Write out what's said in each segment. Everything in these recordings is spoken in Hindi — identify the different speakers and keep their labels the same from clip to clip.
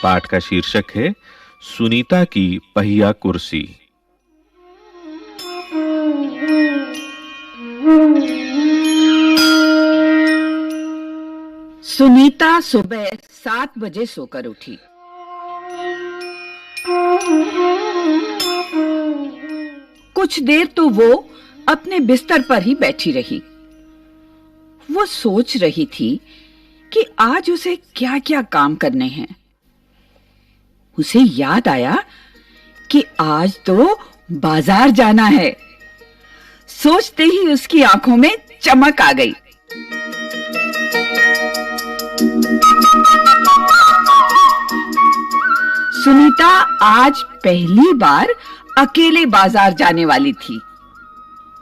Speaker 1: पाठ का शीर्षक है सुनीता की पहिया कुर्सी।
Speaker 2: सुनीता सुबह 7 बजे सोकर उठी। कुछ देर तो वो अपने बिस्तर पर ही बैठी रही। वो सोच रही थी कि आज उसे क्या-क्या काम करने हैं। उसे याद आया कि आज तो बाजार जाना है। सोचते ही उसकी आंखों में चमक आ गई। सुनीता आज पहली बार अकेले बाजार जाने वाली थी।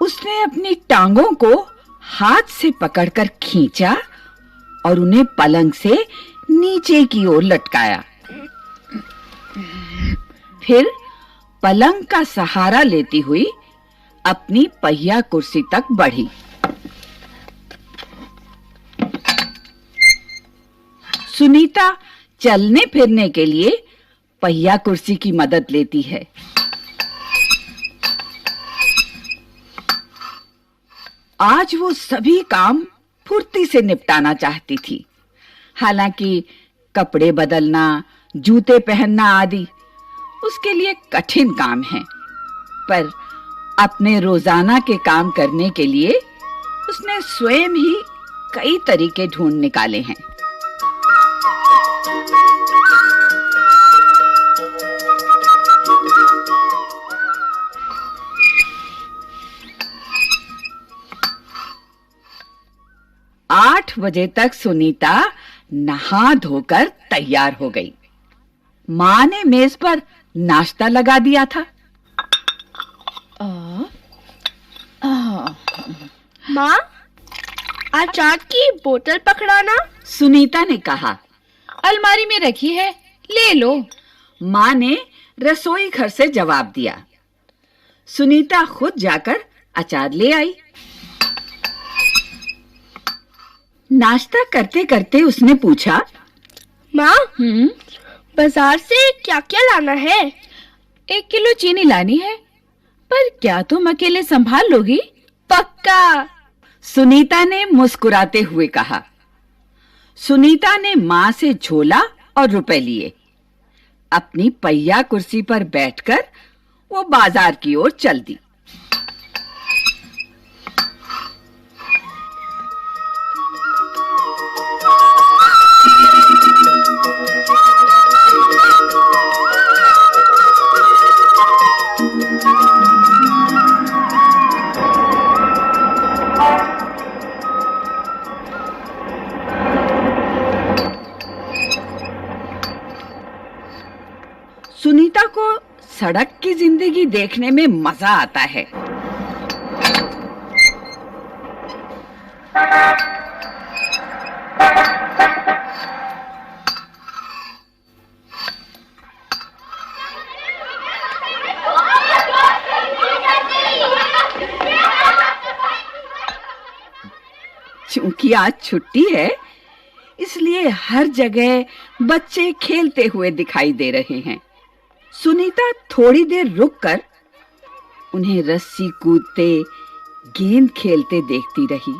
Speaker 2: उसने अपनी टांगों को हाथ से पकड़कर खींचा और उन्हें पलंग से नीचे की ओर लटकाया। फिर पलंग का सहारा लेती हुई अपनी पहिया कुर्सी तक बढ़ी। सुनीता चलने फिरने के लिए पहिया कुर्सी की मदद लेती है। आज वो सभी काम फुर्ती से निपटाना चाहती थी। हालांकि कपड़े बदलना, जूते पहनना आदि उसके लिए कठिन काम है, पर अपने रोजाना के काम करने के लिए उसने स्वयं ही कई तरीके ढूंढ निकाले हैं। आठ बजे तक सुनीता नहा धोकर तैयार हो गई। माँ ने मेज पर नाश्ता लगा दिया था।
Speaker 3: माँ, अचार की बोतल पकड़ाना।
Speaker 2: सुनीता ने कहा।
Speaker 4: अलमारी में रखी है, ले लो।
Speaker 2: माँ ने रसोई घर से जवाब दिया। सुनीता खुद जाकर अचार ले आई। नाश्ता करते करते उसने पूछा,
Speaker 3: माँ, बाजार से क्या-क्या लाना है?
Speaker 4: 1 किलो चीनी लानी है, पर क्या तुम अकेले संभाल लोगी?
Speaker 3: पक्का।
Speaker 2: सुनीता ने मुस्कुराते हुए कहा। सुनीता ने माँ से झोला और रुपए लिए। अपनी पहिया कुर्सी पर बैठकर वो बाजार की ओर चल दी। सुनीता को सड़क की जिंदगी देखने में मजा आता है। क्योंकि आज छुट्टी है, इसलिए हर जगह बच्चे खेलते हुए दिखाई दे रहे हैं। सुनीता थोड़ी देर रुककर उन्हें रस्सी कूदते, गेंद खेलते देखती रही।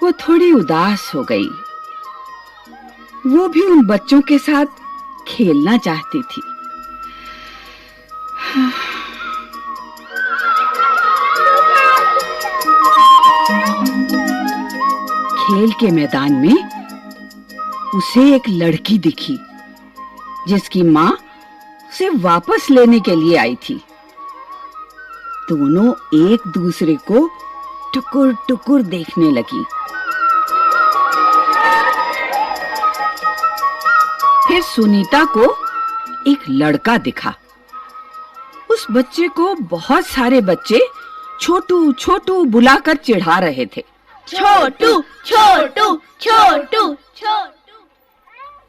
Speaker 2: वो थोड़ी उदास हो गई। वो भी उन बच्चों के साथ खेलना चाहती थी। खेल के मैदान में उसे एक लड़की दिखी, जिसकी माँ उसे वापस लेने के लिए आई थी। दोनों एक दूसरे को टुकुर-टुकुर देखने लगी। फिर सुनीता को एक लड़का दिखा। उस बच्चे को बहुत सारे बच्चे छोटू छोटू बुलाकर चिढ़ा रहे थे।
Speaker 3: छोटू छोटू छोटू छोटू।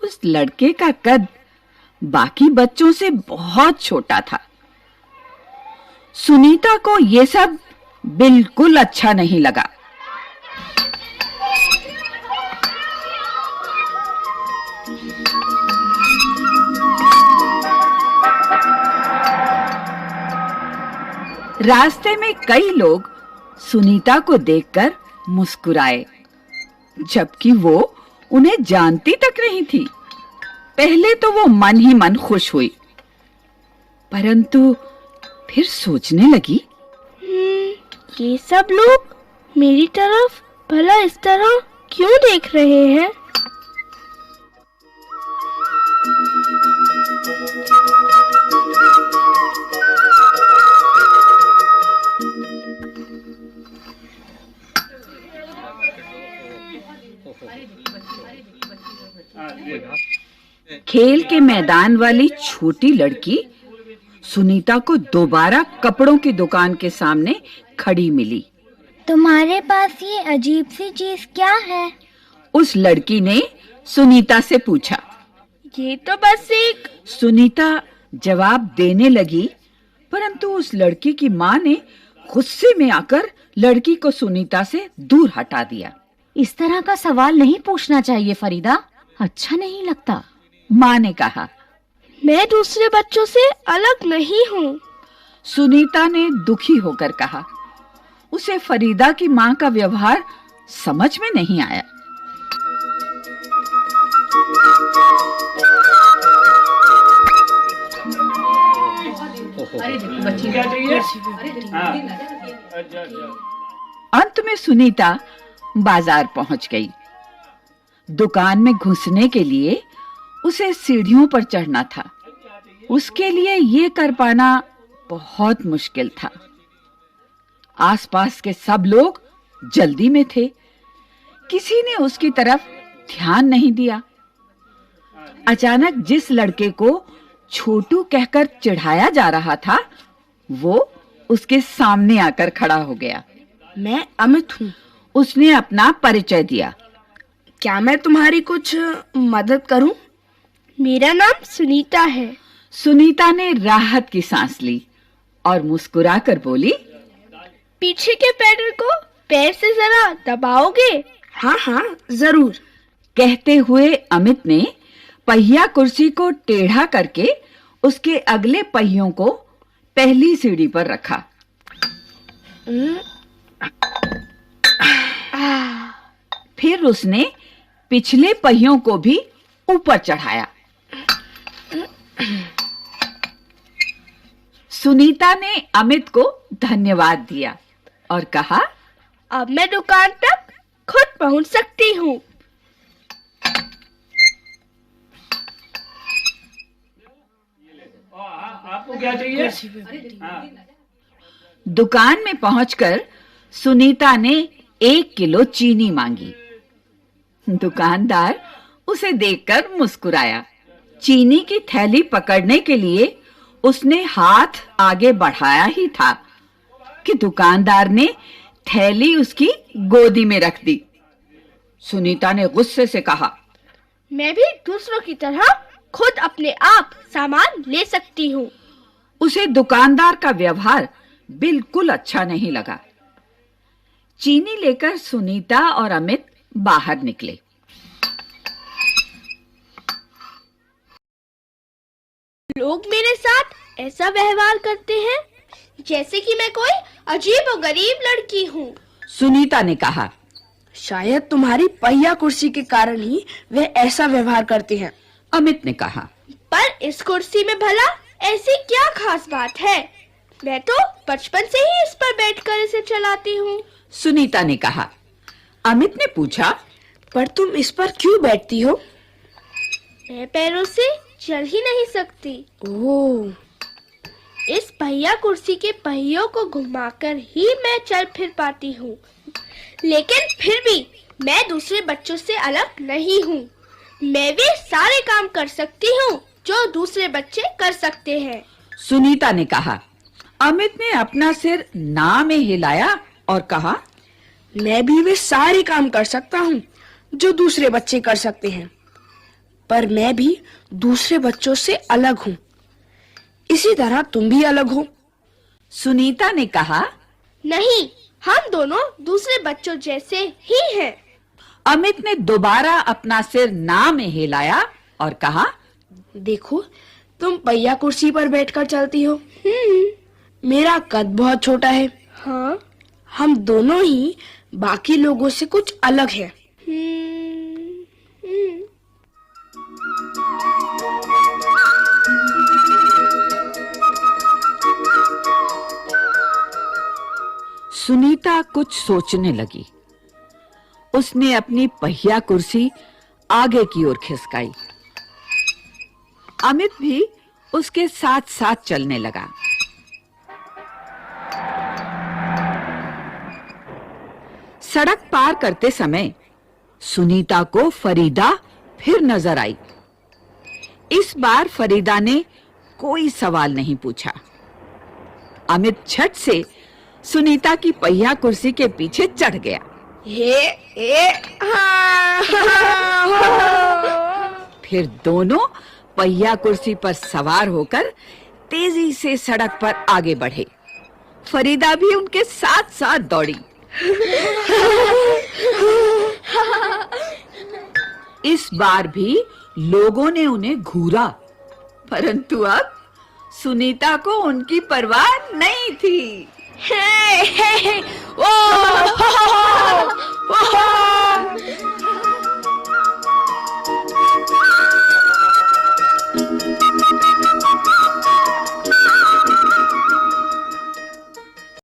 Speaker 2: उस लड़के का कद बाकी बच्चों से बहुत छोटा था। सुनीता को ये सब बिल्कुल अच्छा नहीं लगा। रास्ते में कई लोग सुनीता को देखकर मुस्कुराए, जबकि वो उन्हें जानती तक नहीं थी। पहले तो वो मन ही मन खुश हुई, परंतु फिर सोचने लगी,
Speaker 3: ये सब लोग मेरी तरफ भला इस तरह क्यों देख रहे हैं?
Speaker 2: खेल के मैदान वाली छोटी लड़की सुनीता को दोबारा कपड़ों की दुकान के सामने खड़ी मिली।
Speaker 5: तुम्हारे पास ये अजीब सी चीज क्या है?
Speaker 2: उस लड़की ने सुनीता से पूछा।
Speaker 3: ये तो बस एक।
Speaker 2: सुनीता जवाब देने लगी, परंतु उस लड़की की माँ ने गुस्से में आकर लड़की को सुनीता से दूर हटा दिया।
Speaker 4: इस तरह का सवाल नहीं पूछना चाहिए फरीदा, अच्छा नहीं लगता।
Speaker 2: माँ ने कहा,
Speaker 3: मैं दूसरे बच्चों से अलग नहीं हूँ।
Speaker 2: सुनीता ने दुखी होकर कहा। उसे फरीदा की माँ का व्यवहार समझ में नहीं आया। अंत में सुनीता बाजार पहुंच गई। दुकान में घुसने के लिए उसे सीढ़ियों पर चढ़ना था। उसके लिए ये कर पाना बहुत मुश्किल था। आसपास के सब लोग जल्दी में थे, किसी ने उसकी तरफ ध्यान नहीं दिया। अचानक जिस लड़के को छोटू कहकर चिढ़ाया जा रहा था, वो उसके सामने आकर खड़ा हो गया।
Speaker 3: मैं अमित हूँ।
Speaker 2: उसने अपना परिचय दिया।
Speaker 3: क्या मैं तुम्हारी कुछ मदद करूं? मेरा नाम सुनीता है।
Speaker 2: सुनीता ने राहत की सांस ली और मुस्कुराकर बोली,
Speaker 3: पीछे के पैडल को पैर से जरा दबाओगे? हाँ हाँ जरूर।
Speaker 2: कहते हुए अमित ने पहिया कुर्सी को टेढ़ा करके उसके अगले पहियों को पहली सीढ़ी पर रखा। फिर उसने पिछले पहियों को भी ऊपर चढ़ाया। सुनीता ने अमित को धन्यवाद दिया और कहा,
Speaker 3: अब मैं दुकान तक खुद पहुंच सकती हूँ।
Speaker 6: आपको क्या चाहिए?
Speaker 2: दुकान में पहुंचकर सुनीता ने 1 किलो चीनी मांगी। दुकानदार उसे देखकर मुस्कुराया। चीनी की थैली पकड़ने के लिए उसने हाथ आगे बढ़ाया ही था कि दुकानदार ने थैली उसकी गोदी में रख दी। सुनीता ने गुस्से से कहा,
Speaker 3: मैं भी दूसरों की तरह खुद अपने आप सामान ले सकती हूँ।
Speaker 2: उसे दुकानदार का व्यवहार बिल्कुल अच्छा नहीं लगा। चीनी लेकर सुनीता और अमित बाहर निकले।
Speaker 3: लोग मेरे साथ ऐसा व्यवहार करते हैं जैसे कि मैं कोई अजीब और गरीब लड़की हूँ।
Speaker 2: सुनीता ने कहा,
Speaker 7: शायद तुम्हारी पहिया कुर्सी के कारण ही वे ऐसा व्यवहार करते हैं।
Speaker 2: अमित ने कहा,
Speaker 3: पर इस कुर्सी में भला ऐसी क्या खास बात है? मैं तो बचपन से ही इस पर बैठकर इसे चलाती हूँ।
Speaker 2: सुनीता ने कहा। अमित ने पूछा,
Speaker 7: पर तुम इस पर क्यों बैठती हो?
Speaker 3: मैं पैरों से चल ही नहीं सकती।
Speaker 7: ओह,
Speaker 3: इस पहिया कुर्सी के पहियों को घुमाकर ही मैं चल फिर पाती हूँ। लेकिन फिर भी मैं दूसरे बच्चों से अलग नहीं हूँ। मैं भी सारे काम कर सकती हूँ जो दूसरे बच्चे कर सकते हैं।
Speaker 2: सुनीता ने कहा। अमित ने अपना सिर ना में हिलाया और कहा,
Speaker 7: मैं भी वे सारे काम कर सकता हूँ जो दूसरे बच्चे कर सकते हैं। पर मैं भी दूसरे बच्चों से अलग हूँ। इसी तरह तुम भी अलग हो।
Speaker 2: सुनीता ने कहा।
Speaker 3: नहीं, हम दोनों दूसरे बच्चों जैसे ही हैं।
Speaker 2: अमित ने दोबारा अपना सिर ना में हिलाया और कहा,
Speaker 7: देखो, तुम पहिया कुर्सी पर बैठकर चलती हो। मेरा कद बहुत छोटा है।
Speaker 3: हाँ।
Speaker 7: हम दोनों ही बाकी लोगों से कुछ अलग हैं।
Speaker 2: सुनीता कुछ सोचने लगी। उसने अपनी पहिया कुर्सी आगे की ओर खिसकाई। अमित भी उसके साथ-साथ चलने लगा। सड़क पार करते समय सुनीता को फरीदा फिर नजर आई। इस बार फरीदा ने कोई सवाल नहीं पूछा। अमित झट से सुनीता की पहिया कुर्सी के पीछे चढ़ गया। फिर दोनों पहिया कुर्सी पर सवार होकर तेजी से सड़क पर आगे बढ़े। फरीदा भी उनके साथ-साथ दौड़ी। इस बार भी लोगों ने उन्हें घूरा, परंतु अब सुनीता को उनकी परवाह नहीं थी।
Speaker 7: ओ